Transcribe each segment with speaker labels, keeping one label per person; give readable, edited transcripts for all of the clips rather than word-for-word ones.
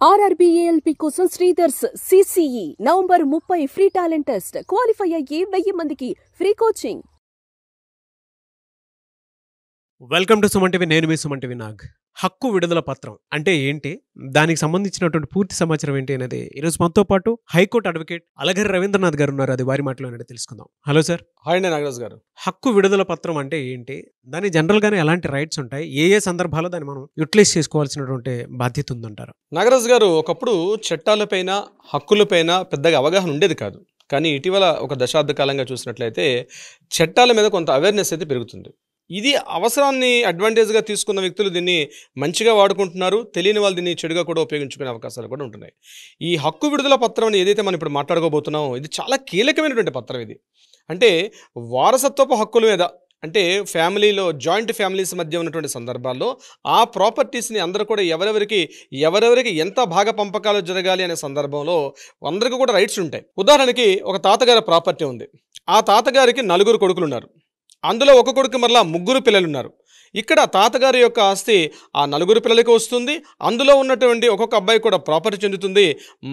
Speaker 1: ఆర్ఆర్బీఏఎల్పీ కోసం Sridhar's CCE November 30 free talent test. Qualify అయ్యి 1000 మందికి free coaching.
Speaker 2: Welcome to Suman TV. నేను మీ సుమన్ టీవీ నాగ్. హక్కు విడుదల పత్రం అంటే ఏంటి, దానికి సంబంధించినటువంటి పూర్తి సమాచారం ఏంటి అనేది ఈరోజు మనతో పాటు హైకోర్టు అడ్వకేట్ అలగరి రవీంద్రనాథ్ గారు ఉన్నారు. అది వారి మాటలో తెలుసుకుందాం. Hello sir.
Speaker 3: హాయ్ అండి నాగరాజ్ గారు.
Speaker 2: హక్కు విడుదల పత్రం అంటే ఏంటి, దాని జనరల్ గానే ఎలాంటి రైట్స్ ఉంటాయి, ఏ సందర్భాల్లో దాన్ని మనం యూటిలైజ్ చేసుకోవాల్సినటువంటి బాధ్యత ఉందంటారు?
Speaker 3: నాగరాజ్ గారు, ఒకప్పుడు చట్టాలపైన హక్కులపైన పెద్దగా అవగాహన ఉండేది కాదు. కానీ ఇటీవల ఒక దశాబ్ద కాలంగా చూసినట్లయితే చట్టాల మీద కొంత అవేర్నెస్ అయితే పెరుగుతుంది. ఇది అవసరాన్ని అడ్వాంటేజ్గా తీసుకున్న వ్యక్తులు దీన్ని మంచిగా వాడుకుంటున్నారు, తెలియని వాళ్ళు దీన్ని చెడుగా కూడా ఉపయోగించుకునే అవకాశాలు కూడా ఉంటున్నాయి. ఈ హక్కు విడుదల పత్రం అని ఏదైతే మనం ఇప్పుడు మాట్లాడుకోబోతున్నామో ఇది చాలా కీలకమైనటువంటి పత్రం. ఇది అంటే వారసత్వపు హక్కుల మీద, అంటే ఫ్యామిలీలో జాయింట్ ఫ్యామిలీస్ మధ్య ఉన్నటువంటి సందర్భాల్లో ఆ ప్రాపర్టీస్ని అందరూ కూడా ఎవరెవరికి ఎంత భాగ పంపకాలు జరగాలి అనే సందర్భంలో అందరికీ కూడా రైట్స్ ఉంటాయి. ఉదాహరణకి ఒక తాతగారి ప్రాపర్టీ ఉంది. ఆ తాతగారికి 4 కొడుకులు ఉన్నారు. అందులో ఒక కొడుకు మరలా 3 పిల్లలు ఉన్నారు. ఇక్కడ తాతగారి యొక్క ఆస్తి ఆ 4 పిల్లలకి వస్తుంది. అందులో ఉన్నటువంటి ఒక్కొక్క అబ్బాయి కూడా ప్రాపర్టీ చెందుతుంది.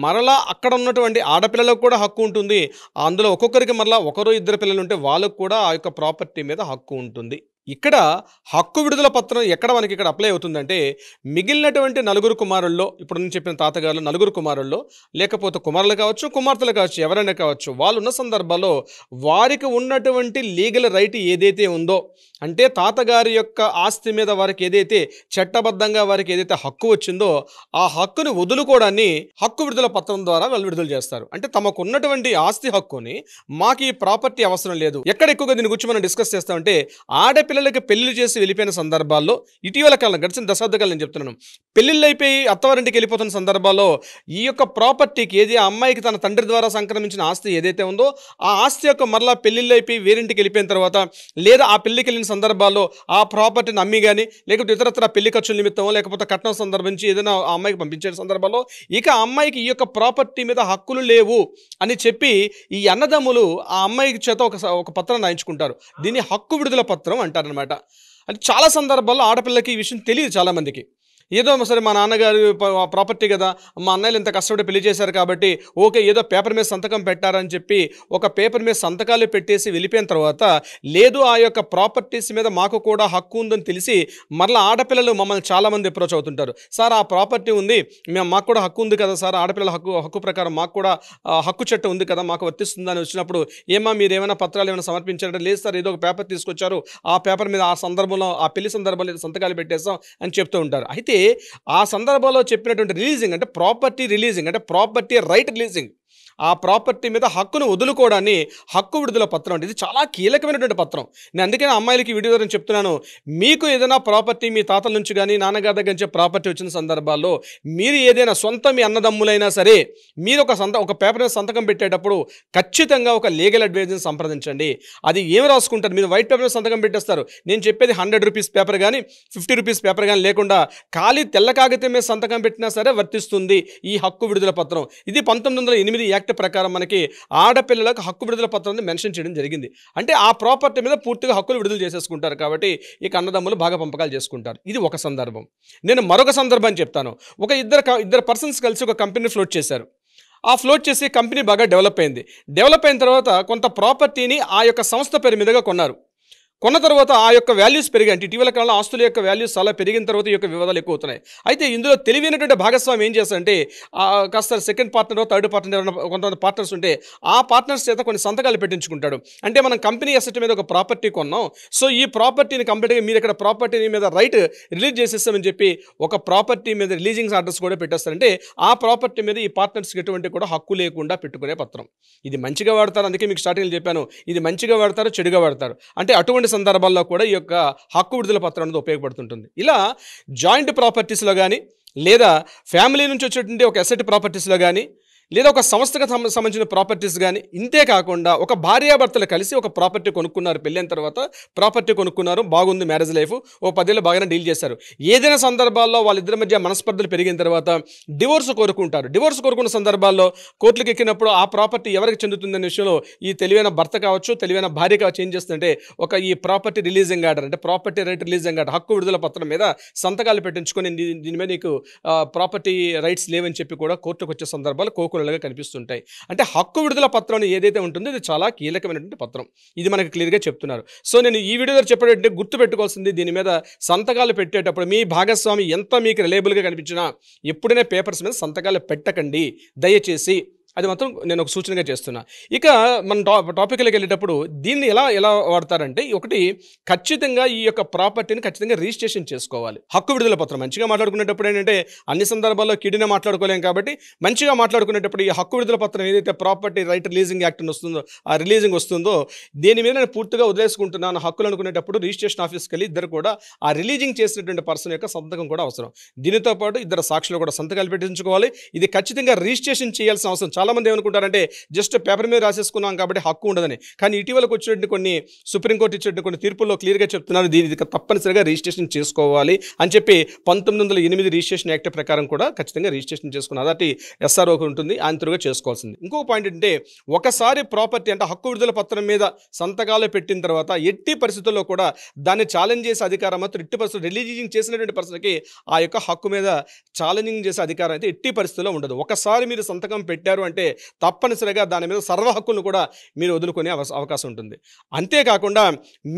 Speaker 3: మరలా అక్కడ ఉన్నటువంటి ఆడపిల్లలకు కూడా హక్కు ఉంటుంది. అందులో ఒక్కొక్కరికి మరలా 1-2 పిల్లలు ఉంటే వాళ్ళకు కూడా ఆ యొక్క ప్రాపర్టీ మీద హక్కు ఉంటుంది. ఇక్కడ హక్కు విడుదల పత్రం ఎక్కడ మనకి ఇక్కడ అప్లై అవుతుందంటే, మిగిలినటువంటి 4 కుమారుల్లో, ఇప్పుడు నేను చెప్పిన తాతగారులు 4 కుమారుల్లో, లేకపోతే కుమారులు కావచ్చు, కుమార్తెలు కావచ్చు, ఎవరైనా కావచ్చు, వాళ్ళు ఉన్న సందర్భాల్లో వారికి ఉన్నటువంటి లీగల్ రైట్ ఏదైతే ఉందో, అంటే తాతగారి యొక్క ఆస్తి మీద వారికి ఏదైతే చట్టబద్ధంగా వారికి ఏదైతే హక్కు వచ్చిందో ఆ హక్కుని వదులుకోవడాన్ని హక్కు విడుదల పత్రం ద్వారా వాళ్ళు విడుదల చేస్తారు. అంటే తమకు ఉన్నటువంటి ఆస్తి హక్కుని, మాకు ఈ ప్రాపర్టీ అవసరం లేదు. ఎక్కడ ఎక్కువగా దీని గురించి మనం డిస్కస్ చేస్తామంటే, ఆడపిల్లలకి పెళ్లి చేసి వెళ్ళిపోయిన సందర్భాల్లో, ఇటీవల కాలం గడిచిన దశాబ్దకాలం నేను చెప్తున్నాను, పెళ్లిళ్ళు అయిపోయి అత్తవారింటికి వెళ్ళిపోతున్న సందర్భాల్లో ఈ యొక్క ప్రాపర్టీకి ఏది ఆ అమ్మాయికి తన తండ్రి ద్వారా సంక్రమించిన ఆస్తి ఏదైతే ఉందో ఆ ఆస్తి యొక్క మరలా పెళ్లిళ్ళు అయిపోయి వేరింటికి వెళ్ళిపోయిన తర్వాత, లేదా ఆ పెళ్లికి వెళ్ళిన సందర్భాల్లో ఆ ప్రాపర్టీని అమ్మి కానీ, లేకపోతే ఇతరత్ర పెళ్లి ఖర్చుల నిమిత్తమో, లేకపోతే కట్నం సందర్భించి ఏదైనా ఆ అమ్మాయికి పంపించే సందర్భాల్లో ఇక ఆ అమ్మాయికి ఈ యొక్క ప్రాపర్టీ మీద హక్కులు లేవు అని చెప్పి ఈ అన్నదమ్ములు ఆ అమ్మాయికి చేత ఒక పత్రం రాయించుకుంటారు. దీన్ని హక్కు విడుదల పత్రం అంటారనమాట. అంటే చాలా సందర్భాల్లో ఆడపిల్లకి ఈ విషయం తెలియదు చాలామందికి. ఏదో సరే మా నాన్నగారు ప్రాపర్టీ కదా, మా అన్నయ్యలు ఇంత కష్టపడి పెళ్లి చేశారు కాబట్టి ఓకే, ఏదో పేపర్ మీద సంతకం పెట్టారని చెప్పి ఒక పేపర్ మీద సంతకాలు పెట్టేసి వెళ్ళిపోయిన తర్వాత, లేదు ఆ యొక్క ప్రాపర్టీస్ మీద మాకు కూడా హక్కు ఉందని తెలిసి మరలా ఆడపిల్లలు మమ్మల్ని చాలామంది అప్రోచ్ అవుతుంటారు. సార్ ఆ ప్రాపర్టీ ఉంది, మాకు కూడా హక్కు ఉంది కదా సార్, ఆడపిల్లల హక్కు ప్రకారం మాకు కూడా హక్కు చట్టం ఉంది కదా, మాకు వర్తిస్తుందని వచ్చినప్పుడు, ఏమా మీరు ఏమైనా పత్రాలు ఏమైనా సమర్పించారంటే, లేదు సార్ ఏదో ఒక పేపర్ తీసుకొచ్చారు, ఆ పేపర్ మీద ఆ సందర్భంలో ఆ పెళ్లి సందర్భంలో సంతకాలు పెట్టేస్తాం అని చెప్తూ ఉంటారు. అయితే ఆ సందర్భంలో చెప్పినటువంటి రిలీజింగ్ అంటే ప్రాపర్టీ రిలీజింగ్, అంటే ప్రాపర్టీ రైట్ రిలీజింగ్, ఆ ప్రాపర్టీ మీద హక్కును వదులుకోవడాన్ని హక్కు విడుదల పత్రం అంటే ఇది చాలా కీలకమైనటువంటి పత్రం. నేను అందుకని అమ్మాయిలకి వీడియో ద్వారా చెప్తున్నాను, మీకు ఏదైనా ప్రాపర్టీ మీ తాతల నుంచి కానీ నాన్నగారి దగ్గర నుంచి ప్రాపర్టీ వచ్చిన సందర్భాల్లో మీరు ఏదైనా సొంత మీ అన్నదమ్ములైనా సరే మీరు ఒక పేపర్ మీద సంతకం పెట్టేటప్పుడు ఖచ్చితంగా ఒక లీగల్ అడ్వైజర్ని సంప్రదించండి. అది ఏమి రాసుకుంటారు, మీరు వైట్ పేపర్ మీద సంతకం పెట్టేస్తారు. నేను చెప్పేది 100 రూపీస్ పేపర్ కానీ 50 రూపీస్ పేపర్ కానీ లేకుండా ఖాళీ తెల్ల కాగితం మీద సంతకం పెట్టినా సరే వర్తిస్తుంది ఈ హక్కు విడుదల పత్రం. ఇది 1908 యాక్ట్ ప్రకారం మనకి ఆడపిల్లలకు హక్కు విడుదల పత్రాన్ని మెన్షన్ చేయడం జరిగింది. అంటే ఆ ప్రాపర్టీ మీద పూర్తిగా హక్కులు విడుదల చేసేసుకుంటారు కాబట్టి ఇక అన్నదమ్ములు భాగ పంపకాలు చేసుకుంటారు. ఇది ఒక సందర్భం. నేను మరొక సందర్భాన్ని చెప్తాను. ఒక ఇద్దరు పర్సన్స్ కలిసి ఒక కంపెనీ ఫ్లోట్ చేశారు. ఆ ఫ్లోట్ చేసి కంపెనీ బాగా డెవలప్ అయింది. డెవలప్ అయిన తర్వాత కొంత ప్రాపర్టీని ఆ యొక్క సంస్థ పేరు మీదుగా కొన్నారు. కొన్న తర్వాత ఆ యొక్క వాల్యూస్ పెరిగాయి. అంటే ఇటీవల కాలంలో ఆస్తుల యొక్క వాల్యూస్ చాలా పెరిగిన తర్వాత ఈ యొక్క వివాదాలు ఎక్కువ అవుతున్నాయి. అయితే ఇందులో తెలివైనటువంటి భాగస్వామి ఏం చేస్తారంటే, కాస్త సెకండ్ పార్ట్నర్ థర్డ్ పార్ట్నర్ కొంతమంది పార్ట్నర్స్ ఉంటే ఆ పార్ట్నర్స్ చేత కొన్ని సంతకాలు పెట్టించుకుంటాడు. అంటే మనం కంపెనీ అసెట్ మీద ఒక ప్రాపర్టీ కొన్నాం, సో ఈ ప్రాపర్టీని కంప్లీట్గా మీరు ఇక్కడ ప్రాపర్టీ మీద రైట్ రిలీజ్ చేసేస్తామని చెప్పి ఒక ప్రాపర్టీ మీద రిలీజింగ్ ఆర్డర్స్ కూడా పెట్టేస్తారంటే ఆ ప్రాపర్టీ మీద ఈ పార్ట్నర్స్కి ఎటువంటి కూడా హక్కు లేకుండా పెట్టుకునే పత్రం. ఇది మంచిగా వాడతారు. అందుకే మీకు స్టార్టింగ్లో చెప్పాను, ఇది మంచిగా వాడతారు, చెడుగా వాడతారు. అంటే అటువంటి సందర్భాల్లో కూడా ఈ యొక్క హక్కు విడుదల పత్రం అనేది ఉపయోగపడుతుంటుంది. ఇలా జాయింట్ ప్రాపర్టీస్లో కానీ, లేదా ఫ్యామిలీ నుంచి వచ్చేటువంటి ఒక అసెట్ ప్రాపర్టీస్లో కానీ, లేదా ఒక సంస్థకు సంబంధించిన ప్రాపర్టీస్ కానీ. ఇంతే కాకుండా ఒక భార్యాభర్తలు కలిసి ఒక ప్రాపర్టీ కొనుక్కున్నారు, పెళ్ళైన తర్వాత ప్రాపర్టీ కొనుక్కున్నారు, బాగుంది మ్యారేజ్ లైఫ్, ఓ 10 ఏళ్ళు బాగానే డీల్ చేశారు. ఏదైనా సందర్భాల్లో వాళ్ళిద్దరి మధ్య మనస్పర్ధలు పెరిగిన తర్వాత డివోర్స్ కోరుకుంటారు. డివోర్స్ కోరుకున్న సందర్భాల్లో కోర్టులకు ఎక్కినప్పుడు ఆ ప్రాపర్టీ ఎవరికి చెందుతుందనే విషయంలో ఈ తెలివైన భర్త కావచ్చు, తెలివైన భార్య కావచ్చు ఏం చేస్తుందంటే ఈ ప్రాపర్టీ రిలీజింగ్ ఆర్డర్, అంటే ప్రాపర్టీ రైట్ రిలీజింగ్ ఆర్డర్, హక్కు విడుదల పత్రం మీద సంతకాలు పెట్టించుకొని దీని మీద నీకు ప్రాపర్టీ రైట్స్ లేవని చెప్పి కూడా కోర్టుకు వచ్చే సందర్భాలు కోకొల్లలుగా కనిపిస్తుంటాయి. అంటే హక్కు విడుదల పత్రం ఏదైతే ఉంటుందో ఇది చాలా కీలకమైనటువంటి పత్రం. ఇది మనకి క్లియర్గా చెప్తున్నారు. సో నేను ఈ వీడియో దగ్గర చెప్పేటంటే గుర్తుపెట్టుకోవాల్సింది, దీని మీద సంతకాలు పెట్టేటప్పుడు మీ భాగస్వామి ఎంత మీకు రిలయబుల్గా కనిపించినా ఎప్పుడైనా పేపర్స్ మీద సంతకాలు పెట్టకండి దయచేసి. అది మాత్రం నేను ఒక సూచనగా చేస్తున్నా. ఇక మన టాపిక్లోకి వెళ్ళేటప్పుడు దీన్ని ఎలా వాడతారంటే, ఒకటి ఖచ్చితంగా ఈ యొక్క ప్రాపర్టీని ఖచ్చితంగా రిజిస్ట్రేషన్ చేసుకోవాలి. హక్కు విడుదల పత్రం మంచిగా మాట్లాడుకునేటప్పుడు ఏంటంటే అన్ని సందర్భాల్లో కిడినే మాట్లాడుకోలేం కాబట్టి మంచిగా మాట్లాడుకునేటప్పుడు ఈ హక్కు విడుదల పత్రం ఏదైతే ప్రాపర్టీ రైట్ రిలీజింగ్ యాక్ట్ వస్తుందో, ఆ రిలీజింగ్ వస్తుందో దీని మీద నేను పూర్తిగా వదిలేసుకుంటున్నాను హక్కులు అనుకునేటప్పుడు రిజిస్ట్రేషన్ ఆఫీస్కి వెళ్ళి ఇద్దరు కూడా ఆ రిలీజింగ్ చేసినటువంటి పర్సన్ యొక్క సంతకం కూడా అవసరం. దీనితో పాటు ఇద్దరు సాక్షులు కూడా సంతకాలు పెట్టించుకోవాలి. ఇది ఖచ్చితంగా రిజిస్ట్రేషన్ చేయాల్సిన అవసరం. చాలామంది ఏమనుకుంటారంటే జస్ట్ పేపర్ మీద రాసేసుకున్నాం కాబట్టి హక్కు ఉండదని. కానీ ఇటీవలకు వచ్చినటువంటి కొన్ని సుప్రీంకోర్టు ఇచ్చినటువంటి కొన్ని తీర్పుల్లో క్లియర్గా చెప్తున్నారు దీనికి తప్పనిసరిగా రిజిస్ట్రేషన్ చేసుకోవాలి అని చెప్పి 1908 రిజిస్ట్రేషన్ యాక్ట్ ప్రకారం కూడా ఖచ్చితంగా రిజిస్ట్రేషన్ చేసుకున్న అదటి SRO ఉంటుంది, ఆంతరుగా చేసుకోవాల్సింది. ఇంకొక పాయింట్ ఏంటంటే, ఒకసారి ప్రాపర్టీ అంటే హక్కు విడుదల పత్రం మీద సంతకాలు పెట్టిన తర్వాత ఎట్టి పరిస్థితుల్లో కూడా దాన్ని ఛాలెంజ్ చేసే అధికారం మాత్రం ఎట్టి పరిస్థితుల్లో రిలీజింగ్ చేసినటువంటి పర్సన్కి ఆ యొక్క హక్కు మీద ఛాలెంజింగ్ చేసే అధికారం అయితే ఎట్టి పరిస్థితుల్లో ఉండదు. ఒకసారి మీరు సంతకం పెట్టారు అంటే తప్పనిసరిగా దాని మీద సర్వ హక్కులను కూడా మీరు వదులుకునే అవకాశం ఉంటుంది. అంతేకాకుండా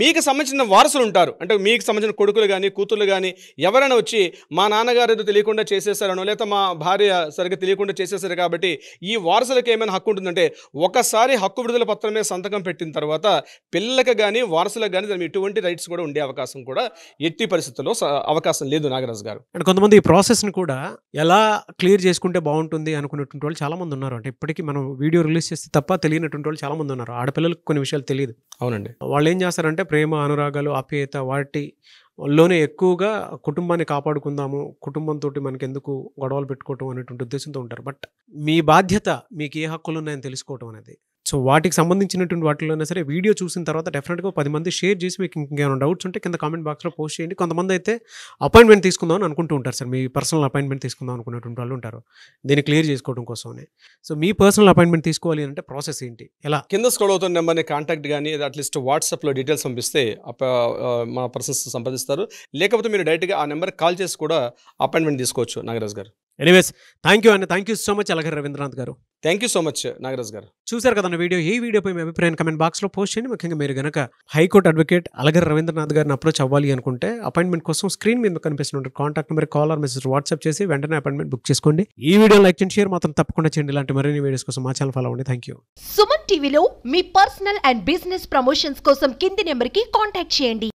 Speaker 3: మీకు సంబంధించిన వారసులు ఉంటారు, అంటే మీకు సంబంధించిన కొడుకులు కానీ కూతుర్లు కానీ ఎవరైనా వచ్చి మా నాన్నగారు ఏదో తెలియకుండా చేసేసారనో లేదా మా భార్య సరిగ్గా తెలియకుండా చేసేసారు కాబట్టి ఈ వారసులకు ఏమైనా హక్కు ఉంటుందంటే, ఒకసారి హక్కు విడుదల పత్రం మీద సంతకం పెట్టిన తర్వాత పిల్లలకు కానీ వారసులకు కానీ దాని ఎటువంటి రైట్స్ కూడా ఉండే అవకాశం కూడా ఎట్టి పరిస్థితుల్లో అవకాశం లేదు నాగరాజు గారు.
Speaker 2: అంటే కొంతమంది ఈ ప్రాసెస్ని కూడా ఎలా క్లియర్ చేసుకుంటే బాగుంటుంది అనుకునేటువంటి వాళ్ళు చాలా మంది ఉన్నారు. అంటే ఇప్పటికీ మనం వీడియో రిలీజ్ చేస్తే తప్ప తెలియనటువంటి వాళ్ళు చాలా మంది ఉన్నారు. ఆడపిల్లలకు కొన్ని విషయాలు తెలియదు.
Speaker 3: అవునండి.
Speaker 2: వాళ్ళు ఏం చేస్తారంటే ప్రేమ, అనురాగాలు, ఆప్యాయత వాటిలోనే ఎక్కువగా కుటుంబాన్ని కాపాడుకుందాము, కుటుంబంతో మనకి ఎందుకు గొడవలు పెట్టుకోవటం అనేటువంటి ఉద్దేశంతో ఉంటారు. బట్ మీ బాధ్యత మీకు ఏ హక్కులు ఉన్నాయని తెలుసుకోవటం అనేది. సో వాటికి సంబంధించినటువంటి వాటిలోనే సరే వీడియో చూసిన తర్వాత డెఫినెట్గా 10 మంది షేర్ చేసి మీకు ఇంకేమైనా డౌట్స్ ఉంటే కింద కామెంట్ బాక్స్లో పోస్ట్ చేయండి. కొంతమంది అయితే అపాయింట్మెంట్ తీసుకుందామని అనుకుంటూ ఉంటారు సార్, మీ పర్సనల్ అపాయింట్మెంట్ తీసుకుందాం అనుకునేటువంటి వాళ్ళు ఉంటారు దీన్ని క్లియర్ చేసుకోవడం కోసమే. సో మీ పర్సనల్ అపాయింట్మెంట్ తీసుకోవాలి అంటే ప్రాసెస్ ఏంటి, ఎలా?
Speaker 3: కింద స్క్రోల్ అవుతున్న నెంబర్ని కాంటాక్ట్ కానీ అట్లీస్ట్ వాట్సాప్లో డీటెయిల్స్ పంపిస్తే మా పర్సన్స్ సంప్రదిస్తారు. లేకపోతే మీరు డైరెక్ట్గా ఆ నెంబర్కి కాల్ చేసి కూడా అపాయింట్మెంట్ తీసుకోవచ్చు నాగరాజ్ గారు.
Speaker 2: ఎనీవేస్ థ్యాంక్ యూ అండి, thank you so much Alagar Ravindranath గారు.
Speaker 3: Thank you so much Nagaraj గారు.
Speaker 2: చూసారు కదా వీడియో. ఈ వీడియోపై మీ అభిప్రాయం కమెంట్ బాక్స్లో పోస్ట్ చేయండి. ముఖ్యంగా మీరు కనుక హైకోర్టు అడ్వకేట్ అలగర్ రవీంద్రనాథ్ గారిని అప్రోచ్ అవ్వాలి అనుకుంటే అపాయింట్మెంట్ కోసం స్క్రీన్ మీద కనిపిస్తున్న contact number call or message WhatsApp చేసి వెంటనే అపాయింట్మెంట్ బుక్ చేసుకోండి. ఈ వీడియో లైక్ చేయండి, షేర్ మాత్రం తప్పకుండా చేయండి. ఇలాంటి మరిన్ని వీడియోస్ కోసం మా ఛానల్ ఫాలో అవ్వండి. Thank you.
Speaker 4: సుమన్ టీవీలో మీ పర్సనల్ అండ్ బిజినెస్ ప్రమోషన్స్ కోసం కింది నెంబర్కి కాంటాక్ట్ చేయండి.